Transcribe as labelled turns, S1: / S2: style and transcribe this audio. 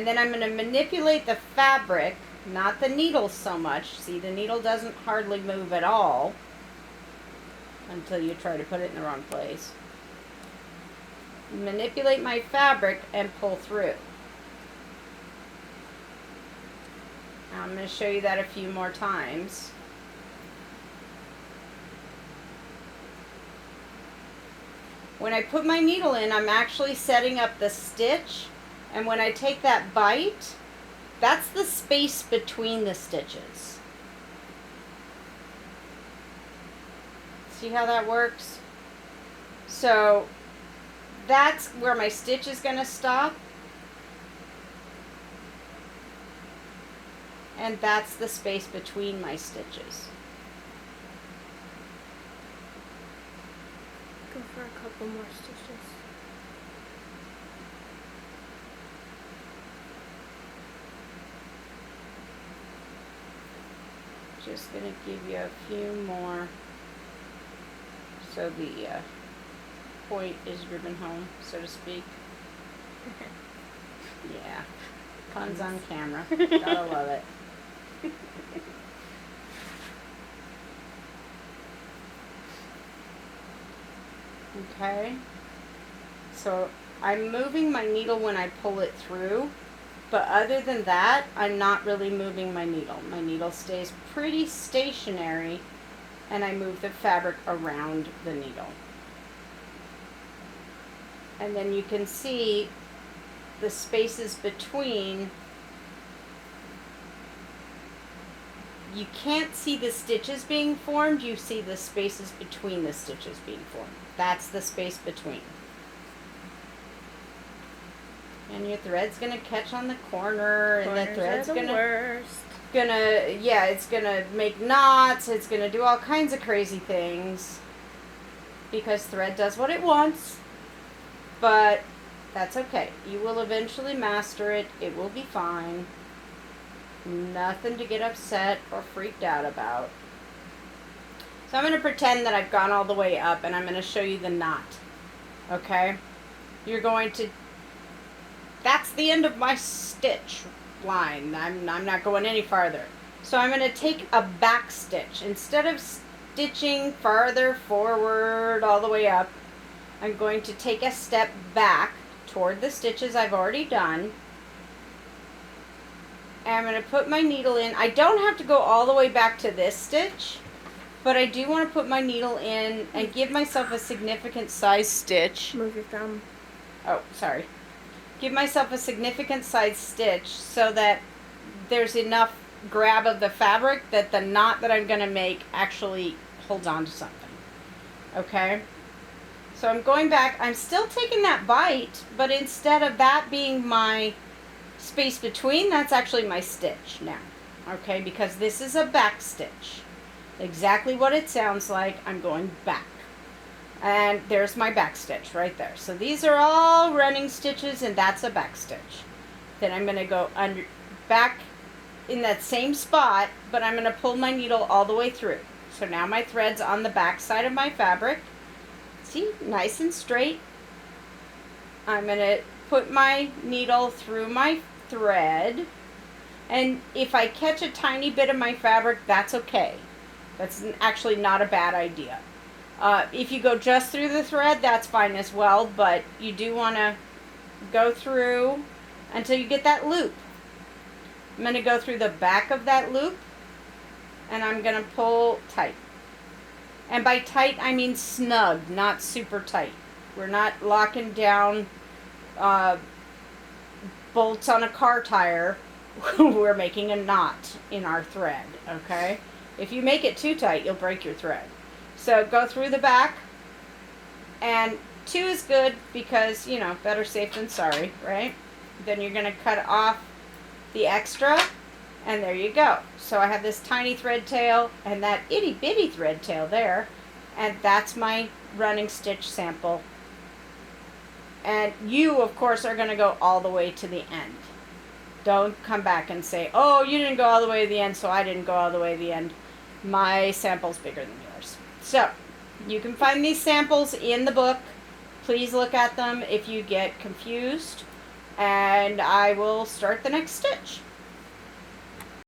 S1: And then I'm going to manipulate the fabric, not the needle so much. See, the needle doesn't hardly move at all until you try to put it in the wrong place. Manipulate my fabric and pull through. I'm going to show you that a few more times. When I put my needle in, I'm actually setting up the stitch, and when I take that bite, that's the space between the stitches. See how that works? So that's where my stitch is going to stop. And that's the space between my stitches.
S2: Go for a couple more stitches.
S1: Just going to give you a few more so the point is driven home, so to speak. Yeah, puns on camera. Gotta love it. Okay, so I'm moving my needle when I pull it through, but other than that, I'm not really moving my needle. My needle stays pretty stationary, and I move the fabric around the needle. And then you can see the spaces between. You can't see the stitches being formed, you see the spaces between the stitches being formed. That's the space between. And your thread's gonna catch on the corner, and the thread's it's gonna make knots, it's gonna do all kinds of crazy things. Because thread does what it wants. But that's okay. You will eventually master it. It will be fine. Nothing to get upset or freaked out about. So I'm going to pretend that I've gone all the way up, and I'm going to show you the knot. Okay? You're going to... That's the end of my stitch line. I'm not going any farther. So I'm going to take a back stitch. Instead of stitching farther forward all the way up, I'm going to take a step back toward the stitches I've already done. And I'm going to put my needle in. I don't have to go all the way back to this stitch, but I do want to put my needle in and give myself a significant size stitch.
S2: Move your thumb.
S1: Oh, sorry. Give myself a significant size stitch so that there's enough grab of the fabric that the knot that I'm going to make actually holds on to something. Okay? So I'm going back. I'm still taking that bite, but instead of that being my space between, that's actually my stitch now. Okay, because this is a back stitch. Exactly what it sounds like. I'm going back. And there's my back stitch right there. So these are all running stitches, and that's a back stitch. Then I'm going to go under back in that same spot, but I'm going to pull my needle all the way through. So now my thread's on the back side of my fabric. See, nice and straight. I'm going to put my needle through my thread, and if I catch a tiny bit of my fabric, that's okay. That's actually not a bad idea. If you go just through the thread, that's fine as well, but you do want to go through until you get that loop. I'm going to go through the back of that loop, and I'm going to pull tight. And by tight, I mean snug, not super tight. We're not locking down bolts on a car tire. We're making a knot in our thread, okay? If you make it too tight, you'll break your thread. So go through the back, and 2 is good because, you know, better safe than sorry, right? Then you're going to cut off the extra, and there you go. So I have this tiny thread tail and that itty bitty thread tail there, and that's my running stitch sample. And you, of course, are going to go all the way to the end. Don't come back and say, oh, you didn't go all the way to the end, so I didn't go all the way to the end. My sample's bigger than yours. So, you can find these samples in the book. Please look at them if you get confused. and I will start the next stitch.